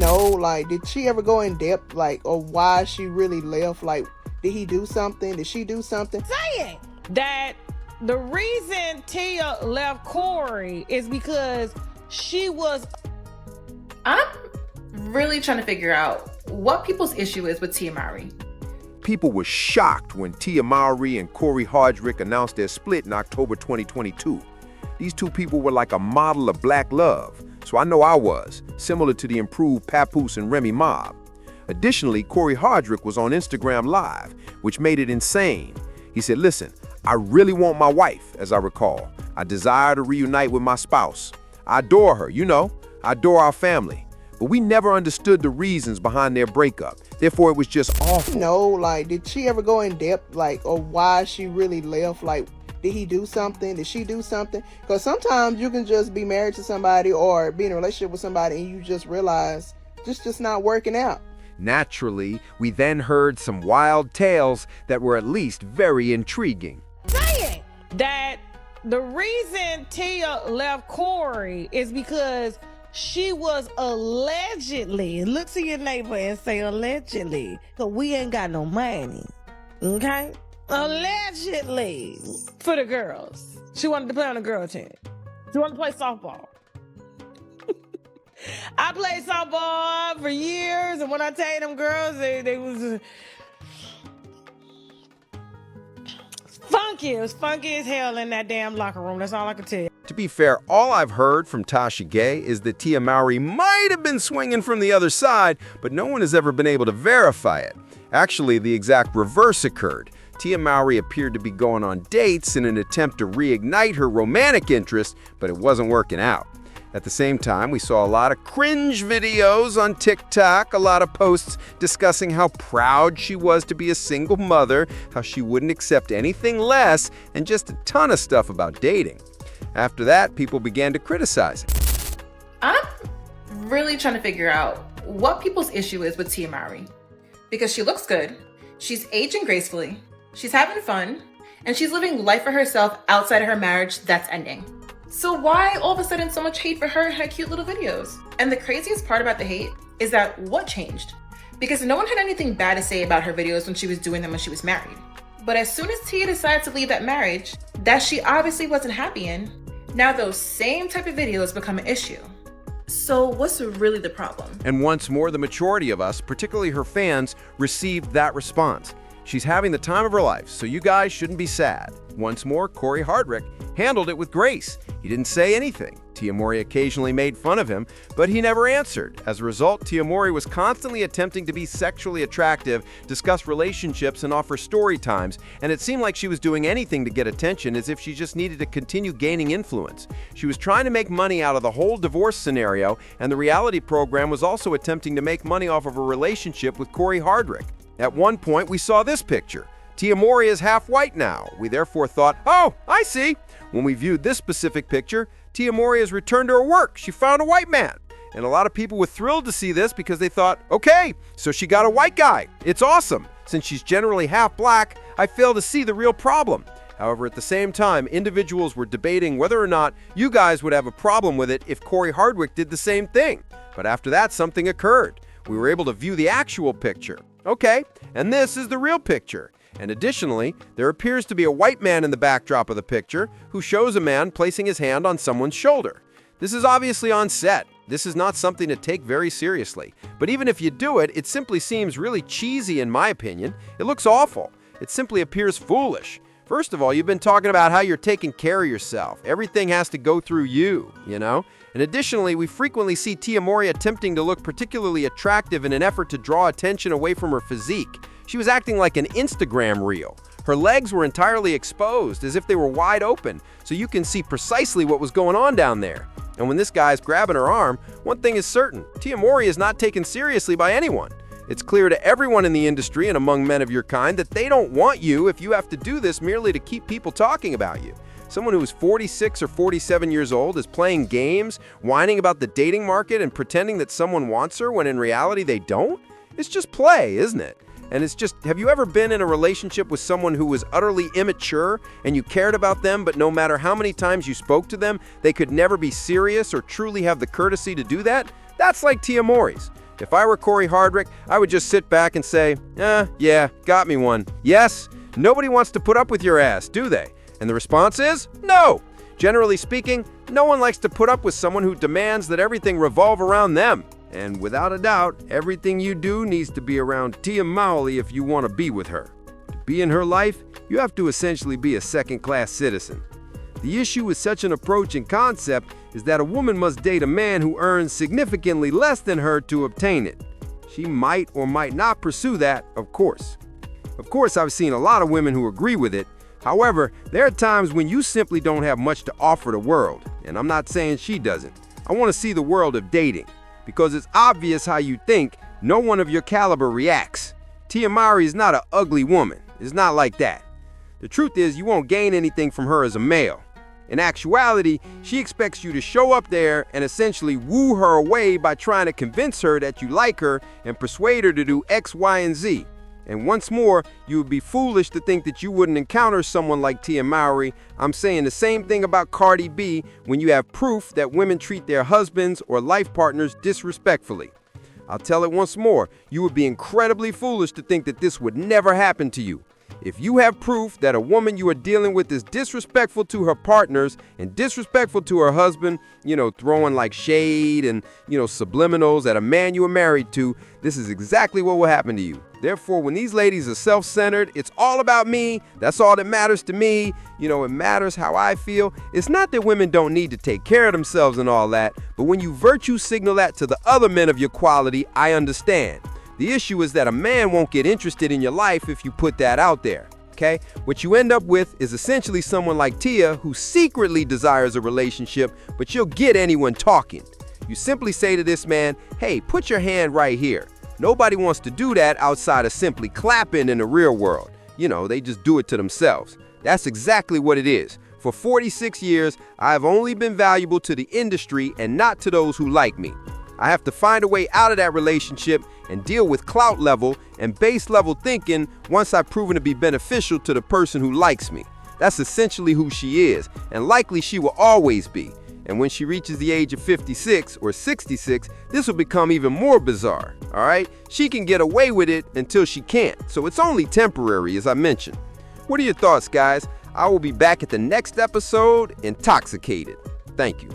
like, did she ever go in depth, like, or why she really left? Like, did he do something? Did she do something? Saying that the reason Tia left Corey is because she was... I'm really trying to figure out what people's issue is with Tia Mowry. People were shocked when Tia Mowry and Corey Hardrick announced their split in October 2022. These two people were like a model of black love, so I know I was, similar to the improved Papoose and Remy Ma. Additionally, Corey Hardrick was on Instagram Live, which made it insane. He said, "Listen, I really want my wife, as I recall. I desire to reunite with my spouse. I adore her, I adore our family. But we never understood the reasons behind their breakup. Therefore, it was just awful." Like, did she ever go in depth, like, or why she really left? Like, did he do something? Did she do something? Because sometimes you can just be married to somebody or be in a relationship with somebody and you just realize just not working out. Naturally, we then heard some wild tales that were at least very intriguing. Saying that the reason Tia left Corey is because she was allegedly, look to your neighbor and say allegedly, because we ain't got no money, okay? Allegedly, for the girls. She wanted to play on the girl team. She wanted to play softball. I played softball for years, and when I tell you them girls, they was funky. It was funky as hell in that damn locker room. That's all I can tell you. To be fair, all I've heard from Tasha Gay is that Tia Mowry might have been swinging from the other side, but no one has ever been able to verify it. Actually, the exact reverse occurred. Tia Mowry appeared to be going on dates in an attempt to reignite her romantic interest, but it wasn't working out. At the same time, we saw a lot of cringe videos on TikTok, a lot of posts discussing how proud she was to be a single mother, how she wouldn't accept anything less, and just a ton of stuff about dating. After that, people began to criticize it. I'm really trying to figure out what people's issue is with Tia Mowry. Because she looks good, she's aging gracefully, she's having fun, and she's living life for herself outside of her marriage that's ending. So why all of a sudden so much hate for her and her cute little videos? And the craziest part about the hate is that what changed? Because no one had anything bad to say about her videos when she was doing them when she was married. But as soon as Tia decided to leave that marriage that she obviously wasn't happy in, now those same type of videos become an issue. So what's really the problem? And once more, the majority of us, particularly her fans, received that response. She's having the time of her life, so you guys shouldn't be sad. Once more, Corey Hardrick handled it with grace. He didn't say anything. Tia Mowry occasionally made fun of him, but he never answered. As a result, Tia Mowry was constantly attempting to be sexually attractive, discuss relationships, and offer story times, and it seemed like she was doing anything to get attention, as if she just needed to continue gaining influence. She was trying to make money out of the whole divorce scenario, and the reality program was also attempting to make money off of her relationship with Corey Hardrick. At one point, we saw this picture. Tia Mowry is half white now. We therefore thought, oh, I see. When we viewed this specific picture, Tia Mowry has returned to her work. She found a white man. And a lot of people were thrilled to see this because they thought, okay, so she got a white guy. It's awesome. Since she's generally half black, I fail to see the real problem. However, at the same time, individuals were debating whether or not you guys would have a problem with it if Corey Hardrick did the same thing. But after that, something occurred. We were able to view the actual picture. Okay, and this is the real picture. And additionally, there appears to be a white man in the backdrop of the picture who shows a man placing his hand on someone's shoulder. This is obviously on set. This is not something to take very seriously. But even if you do it, it simply seems really cheesy in my opinion. It looks awful. It simply appears foolish. First of all, you've been talking about how you're taking care of yourself. Everything has to go through you, And additionally, we frequently see Tia Mowry attempting to look particularly attractive in an effort to draw attention away from her physique. She was acting like an Instagram reel. Her legs were entirely exposed, as if they were wide open, so you can see precisely what was going on down there. And when this guy's grabbing her arm, one thing is certain, Tia Mowry is not taken seriously by anyone. It's clear to everyone in the industry and among men of your kind that they don't want you if you have to do this merely to keep people talking about you. Someone who is 46 or 47 years old is playing games, whining about the dating market and pretending that someone wants her when in reality they don't? It's just play, isn't it? And it's just, have you ever been in a relationship with someone who was utterly immature and you cared about them, but no matter how many times you spoke to them, they could never be serious or truly have the courtesy to do that? That's like Tia Mowry's. If I were Corey Hardrick, I would just sit back and say, yeah, got me one. Yes, nobody wants to put up with your ass, do they? And the response is, no. Generally speaking, no one likes to put up with someone who demands that everything revolve around them. And without a doubt, everything you do needs to be around Tia Mowry if you want to be with her. To be in her life, you have to essentially be a second-class citizen. The issue with such an approach and concept is that a woman must date a man who earns significantly less than her to obtain it. She might or might not pursue that, of course. Of course, I've seen a lot of women who agree with it. However, there are times when you simply don't have much to offer the world, and I'm not saying she doesn't. I want to see the world of dating, because it's obvious how you think. No one of your caliber reacts. Tia Mowry is not an ugly woman. It's not like that. The truth is, you won't gain anything from her as a male. In actuality, she expects you to show up there and essentially woo her away by trying to convince her that you like her and persuade her to do X, Y, and Z. And once more, you would be foolish to think that you wouldn't encounter someone like Tia Mowry. I'm saying the same thing about Cardi B when you have proof that women treat their husbands or life partners disrespectfully. I'll tell it once more, you would be incredibly foolish to think that this would never happen to you. If you have proof that a woman you are dealing with is disrespectful to her partners and disrespectful to her husband, throwing like shade and, subliminals at a man you are married to, this is exactly what will happen to you. Therefore, when these ladies are self-centered, it's all about me, that's all that matters to me, it matters how I feel. It's not that women don't need to take care of themselves and all that, but when you virtue signal that to the other men of your quality, I understand. The issue is that a man won't get interested in your life if you put that out there, okay? What you end up with is essentially someone like Tia who secretly desires a relationship, but you'll get anyone talking. You simply say to this man, hey, put your hand right here. Nobody wants to do that outside of simply clapping in the real world. They just do it to themselves. That's exactly what it is. For 46 years, I have only been valuable to the industry and not to those who like me. I have to find a way out of that relationship and deal with clout level and base level thinking once I've proven to be beneficial to the person who likes me. That's essentially who she is, and likely she will always be. And when she reaches the age of 56 or 66, this will become even more bizarre, all right? She can get away with it until she can't, so it's only temporary, as I mentioned. What are your thoughts, guys? I will be back at the next episode, intoxicated. Thank you.